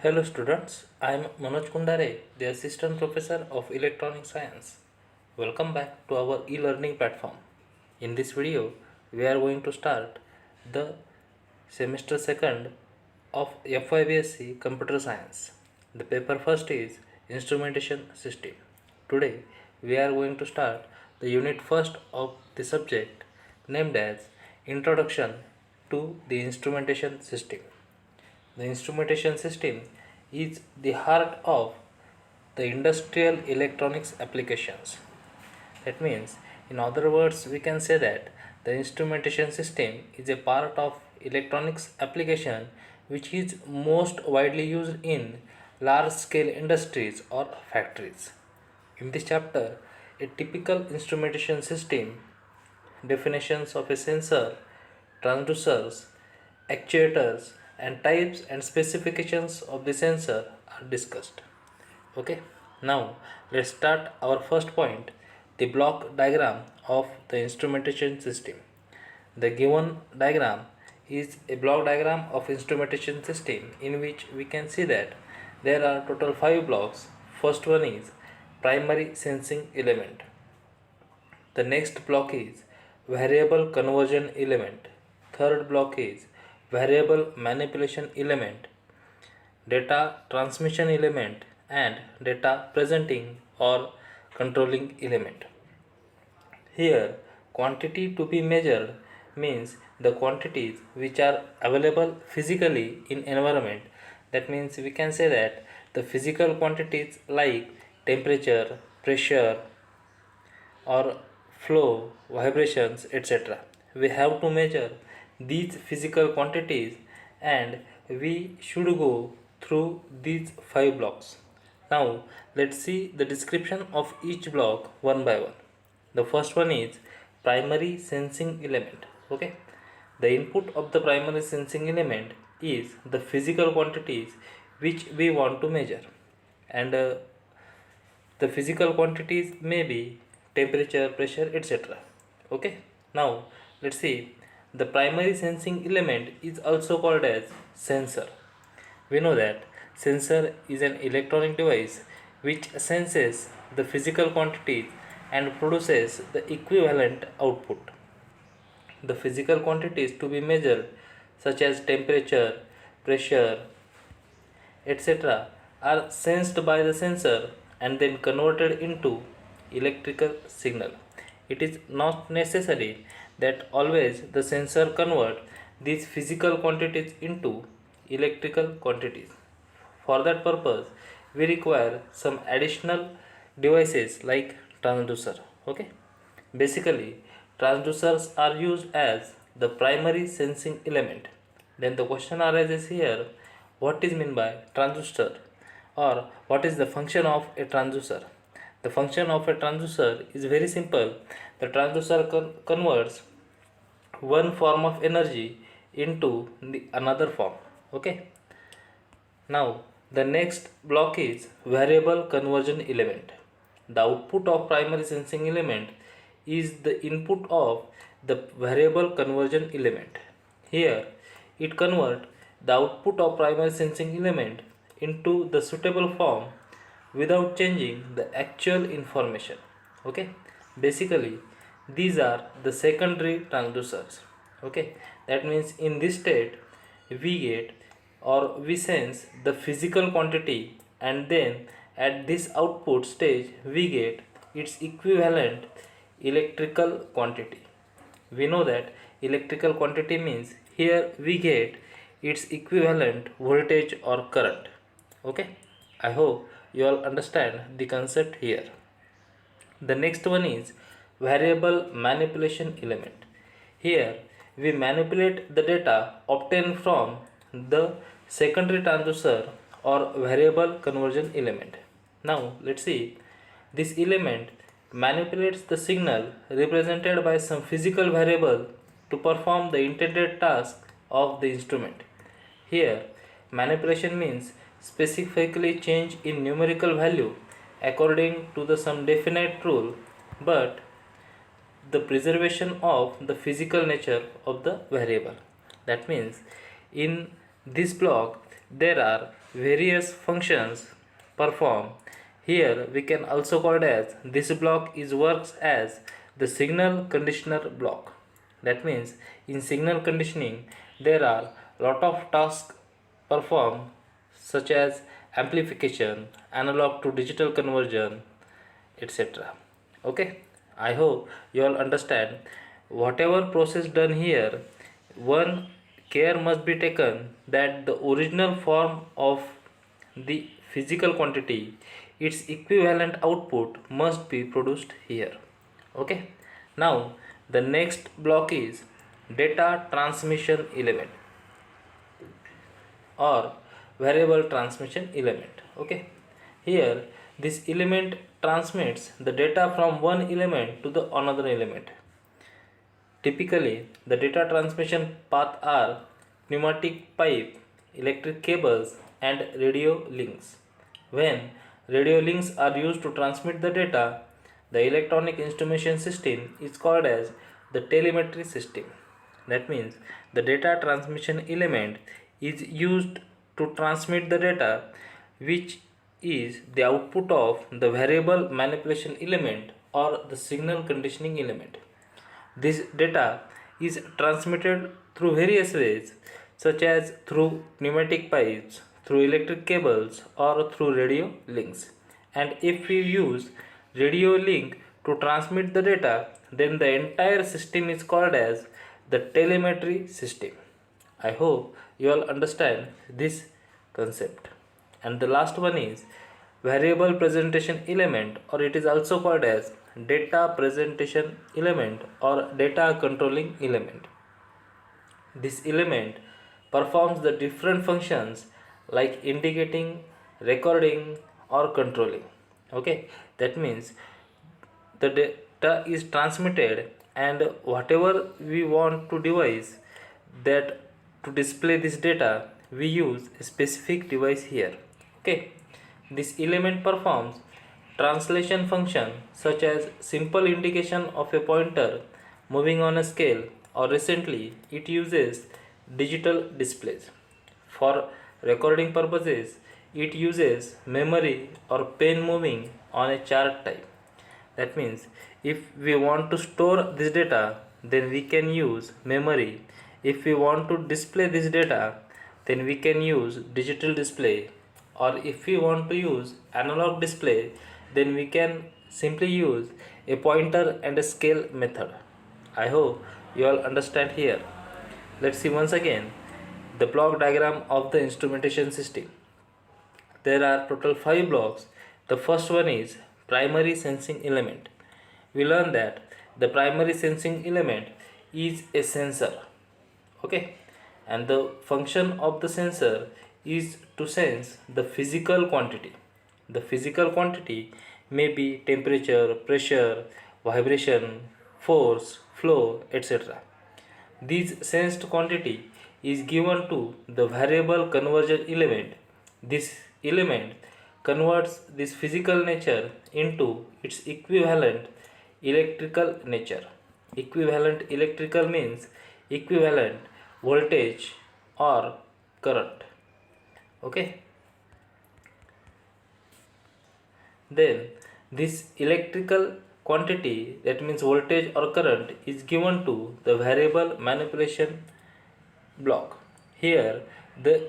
Hello students, I am Manoj Kundare, the Assistant Professor of Electronic Science. Welcome back to our e-learning platform. In this video, we are going to start the semester 2nd of FYBCS Computer Science. The paper first is Instrumentation System. Today, we are going to start the unit first of the subject named as Introduction to the Instrumentation System. The instrumentation system is the heart of the industrial electronics applications. That means, in other words, we can say that the instrumentation system is a part of electronics application which is most widely used in large scale industries or factories. In this chapter, a typical instrumentation system, definitions of a sensor, transducers, actuators, and types and specifications of the sensor are discussed. Okay, now let's start our first point, the block diagram of the instrumentation system. The given diagram is a block diagram of instrumentation system in which we can see that there are total 5 blocks. First one is primary sensing element. The next block is variable conversion element. Third block is variable manipulation element, data transmission element, and data presenting or controlling element. Here, quantity to be measured means the quantities which are available physically in environment. That means we can say that the physical quantities like temperature, pressure, or flow, vibrations, etc. We have to measure these physical quantities and we should go through these 5 blocks. Now let's see the description of each block one by one. The first one is primary sensing element. Okay, the input of the primary sensing element is the physical quantities which we want to measure, and the physical quantities may be temperature, pressure, etc. Okay, now let's see, the primary sensing element is also called as sensor. We know that sensor is an electronic device which senses the physical quantities and produces the equivalent output. The physical quantities to be measured, such as temperature, pressure, etc., are sensed by the sensor and then converted into electrical signal. It is not necessary that always the sensor convert these physical quantities into electrical quantities. For that purpose, we require some additional devices like transducer. Okay, basically transducers are used as the primary sensing element. Then the question arises here, what is meant by transducer, or what is the function of a transducer? The function of a transducer is very simple. The transducer converts one form of energy into the another form. Okay, now the next block is variable conversion element. The output of primary sensing element is the input of the variable conversion element. Here it converts the output of primary sensing element into the suitable form without changing the actual information. Okay, basically these are the secondary transducers. Okay, that means in this state we get or we sense the physical quantity, and then at this output stage we get its equivalent electrical quantity. We know that electrical quantity means here we get its equivalent voltage or current. Okay, I hope you all understand the concept here. The next one is variable manipulation element. Here we manipulate the data obtained from the secondary transducer or variable conversion element. Now let's see, this element manipulates the signal represented by some physical variable to perform the intended task of the instrument. Here manipulation means specifically change in numerical value according to the some definite rule, but the preservation of the physical nature of the variable. That means in this block there are various functions perform. Here we can also call it as this block is works as the signal conditioner block. That means in signal conditioning there are lot of tasks performed such as amplification, analog to digital conversion, etc. Okay, I hope you all understand. Whatever process done here, one care must be taken that the original form of the physical quantity, its equivalent output must be produced here. Okay, now the next block is data transmission element or variable transmission element. Okay, here this element transmits the data from one element to the another element. Typically the data transmission path are pneumatic pipe, electric cables and radio links. When radio links are used to transmit the data, the electronic instrumentation system is called as the telemetry system. That means the data transmission element is used to transmit the data, which is the output of the variable manipulation element or the signal conditioning element. This data is transmitted through various ways, such as through pneumatic pipes, through electric cables, or through radio links. And if we use radio link to transmit the data, then the entire system is called as the telemetry system. I hope you all understand this concept. And the last one is variable presentation element, or it is also called as data presentation element or data controlling element. This element performs the different functions like indicating, recording or controlling. Okay, that means the data is transmitted and whatever we want to devise that to display this data, we use a specific device here. Okay, this element performs translation function such as simple indication of a pointer moving on a scale, or recently it uses digital displays. For recording purposes, it uses memory or pen moving on a chart type. That means if we want to store this data, then we can use memory. If we want to display this data, then we can use digital display. Or if we want to use analog display, then we can simply use a pointer and a scale method. I hope you all understand here. Let's see once again the block diagram of the instrumentation system. There are total 5 blocks. The first one is primary sensing element. We learn that the primary sensing element is a sensor. Okay, and the function of the sensor is to sense the physical quantity. The physical quantity may be temperature, pressure, vibration, force, flow, etc. This sensed quantity is given to the variable conversion element. This element converts this physical nature into its equivalent electrical nature. Equivalent electrical means equivalent voltage or current. Okay, then this electrical quantity, that means voltage or current, is given to the variable manipulation block. Here the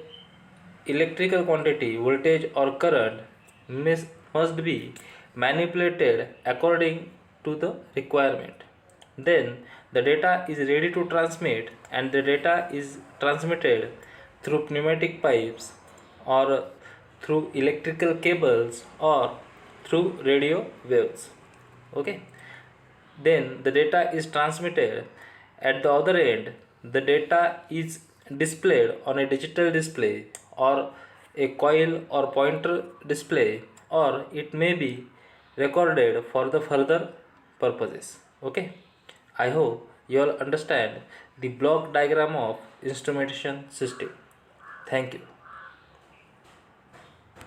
electrical quantity, voltage or current must be manipulated according to the requirement. Then the data is ready to transmit, and the data is transmitted through pneumatic pipes or through electrical cables or through radio waves. Okay, then the data is transmitted. At the other end, the data is displayed on a digital display or a coil or pointer display, or it may be recorded for the further purposes. Okay, I hope you all understand the block diagram of instrumentation system. Thank you.